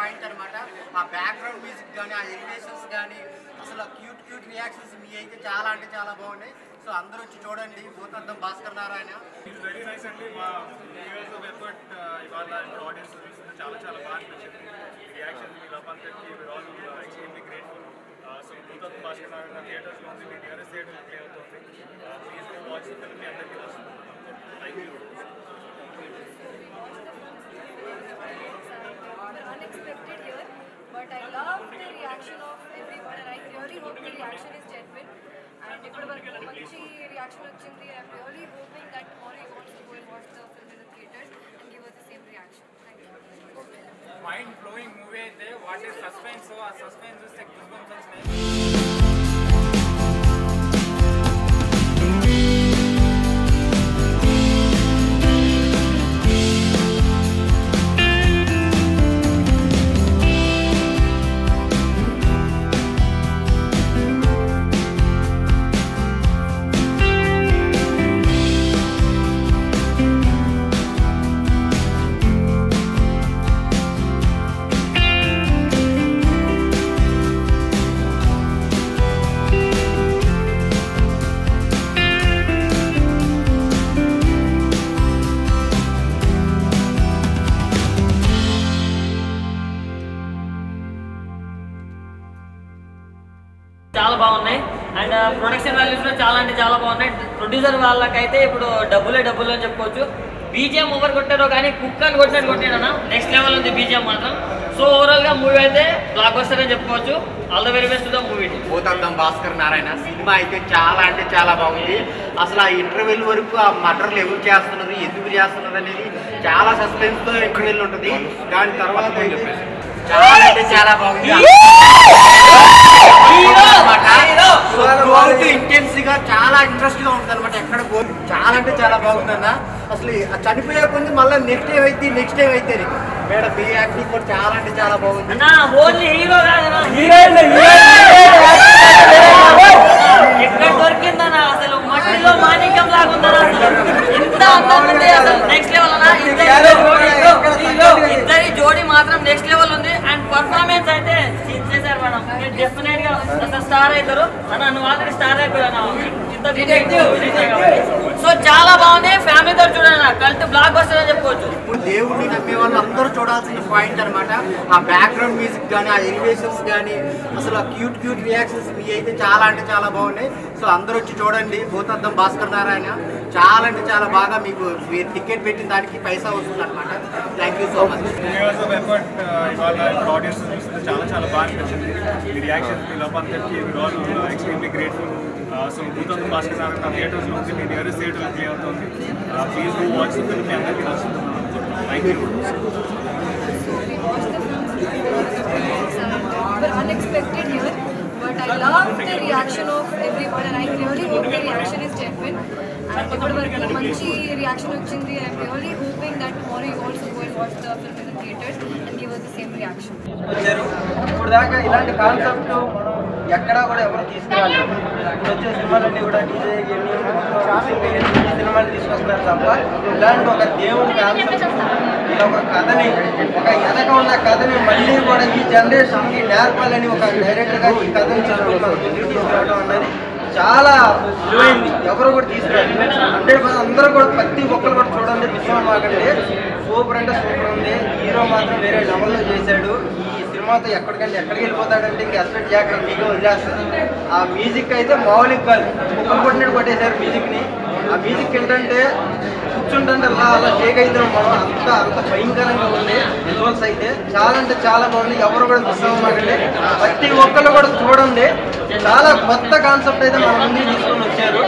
Point అనమాట. ఆ background music కానీ, ఆ ఎలివేషన్స్ కానీ, అసలు క్యూట్ రియాక్షన్స్ మీ అయితే చాలా అంటే చాలా బాగున్నాయి. సో అందరూ వచ్చి చూడండి. భూతద్దం భాస్కర్ నారాయణ. వెరీ నైస్ అండి. మా ఇయర్స్ ఆఫ్ ఎఫర్ట్ ఇవాళ ఆడియన్స్ చాలా బాగా అనిపించింది. రియాక్షన్ మీ లవ్ అంతటి all extremely grateful. So Bhoothaddam Bhaskar Narayana థియేటర్స్లో ఉంది, మీ నియరెస్ట్ థియేటర్ ప్లే అవుతుంది. Please watch the film. మీ అందరికీ వస్తుంది. Thank you. Unexpected here, but I love the reaction of everyone and I really hope the reaction is genuine. And ఇప్పుడు వరకు మంచి రియాక్షన్ వచ్చింది. I'm really hoping that all you want to go and watch the film in the theaters and give us the same reaction. Thank you. Mind blowing movie అయితే what is suspense. ఆ suspense చూస్తే గుజ్బంప్స్ వస్తాయి. చాలా బాగున్నాయి and production values కూడా చాలా అంటే చాలా బాగున్నాయి. ప్రొడ్యూసర్ వాళ్ళకైతే ఇప్పుడు డబ్బులు అని చెప్పుకోవచ్చు. బీజిఎం ఎవరు కొట్టారో కానీ కుక్ అని కొట్టాడన్నా నెక్స్ట్ లెవెల్ ఉంది బీజిఎం మాత్రం. సో ఓవరాల్గా మూవీ అయితే బ్లాక్ బస్టర్ అని చెప్పుకోవచ్చు. All the very best the movie. Bhoothaddam Bhaskar Narayana సినిమా అయితే చాలా అంటే చాలా బాగుంది. అసలు ఆ ఇంటర్వెల్ వరకు ఆ మటర్లు ఎవరు చేస్తున్నారు, ఎందుకు చేస్తున్నారు అనేది చాలా సస్పెన్స్తో ఇంటర్వెల్ ఉంటుంది. దాని తర్వాత చాలా అంటే చాలా బాగుంది. ఇంటెన్స్ గా చాలా ఇంట్రెస్ట్ గా ఉంటుంది అనమాట. ఎక్కడ చాలా అంటే చాలా బాగుందన్న. అసలు చనిపోయే కొంచెం మళ్ళీ నెక్స్ట్ టైం అయితే మేడం మీ యాక్టింగ్ కూడా చాలా అంటే చాలా బాగుంది. ఓన్లీ హీరో ఎక్కడ దొరికిందన్నా అసలు మట్టిలో మాణిక్యం లాగా ఉందన్నా. ఇంత అందంగా ఉంది అసలు నెక్స్ట్ లెవెల్ అన్నా. ఇద్దరి జోడీ మాత్రం నెక్స్ట్ లెవెల్ ఉంది అండ్ పర్ఫార్మెన్స్ అయితే చేశారు మేడం. డెఫినెట్ గా అసలు స్టార్ అవుతారు అన్న. నువ్వు ఆల్రెడీ స్టార్ అయిపోయాను. సో చాలా బాగుంది. ఫ్యామిలీతో చూడండి. కల్ట్ బ్లాక్ బస్టర్ అని చెప్పుకోవచ్చు. ఇప్పుడు దేవుడిని నమ్మే వాళ్ళు అందరూ చూడాల్సిన పాయింట్ అనమాట. ఆ బ్యాక్గ్రౌండ్ మ్యూజిక్ కానీ, ఆ ఎలివేషన్స్ కానీ, అసలు ఆ క్యూట్ రియాక్షన్స్ మీ అయితే చాలా అంటే చాలా బాగున్నాయి. సో అందరూ వచ్చి చూడండి. భూతద్దం భాస్కర్ నారాయణ చాలా అంటే చాలా బాగా మీకు టికెట్ పెట్టిన దానికి పైసా వస్తుంది అనమాట. Thank you so much. Years of effort ఇవాళ ఆడియన్స్ చాలా బాగా అనిపించింది. మీ రియాక్షన్ మీ లవ్ అంతటి all extremely grateful. So Bhoothaddam Bhaskar Narayana థియేటర్స్లో ఉంది, మీ నియరెస్ట్ థియేటర్ ప్లే అవుతుంది. Please watch the film. మీ అందరికీ వస్తుంది. Thank you. Unexpected here, but I love the reaction of everyone and I really hope the reaction is genuine. And ఇప్పుడు వరకు మంచి రియాక్షన్ వచ్చింది. I'm really hoping that tomorrow you also go and watch the film in the theaters and give us the same reaction. ఇప్పుడు దాకా ఇలాంటి concept ఎక్కడా కూడా ఎవరు తీసుకురాలేదు. ఇప్పుడు వచ్చే సినిమాలన్నీ కూడా డీజే సినిమాలు తీసుకొస్తున్నారు తప్ప ఇలాంటి ఒక దేవుడి కాన్సెప్ట్, ఇలా ఒక కథని, ఒక వెనక ఉన్న కథని మళ్ళీ కూడా ఈ జనరేషన్కి నేర్పాలని ఒక డైరెక్టర్గా ఈ కథని తీసుకురావడం అనేది చాలా విలువైంది. ఎవరు కూడా తీసుకురాలి 100% అందరూ కూడా ప్రతి ఒక్కరు కూడా చూడండి. విషయం మాకంటే సూపర్ అంటే సూపర్ ఉంది. హీరో మాత్రం వేరే లెవెల్లో చేశాడు. ఈ సినిమాతో ఎక్కడికంటే ఎక్కడికి వెళ్ళిపోతాడంటే ఇంక ఎక్స్పెక్ట్ చేయక మీకు వదిలేస్తుంది. ఆ మ్యూజిక్ అయితే మామూలుగా కాదు, ఒక్కరు కొట్టినట్టు కొట్టేశారు మ్యూజిక్ని. ఆ మ్యూజిక్ ఏంటంటే కూర్చుంటే అలా షేక్ అవుతున్నాం మనం. అంత భయంకరంగా ఉంది. విజువల్స్ అయితే చాలా అంటే చాలా బాగుంది. ఎవరు కూడా మిస్ అవ్వమాకండి. ప్రతి ఒక్కరు కూడా చూడండి. చాలా కొత్త కాన్సెప్ట్ అయితే మన ముందు తీసుకొని వచ్చారు.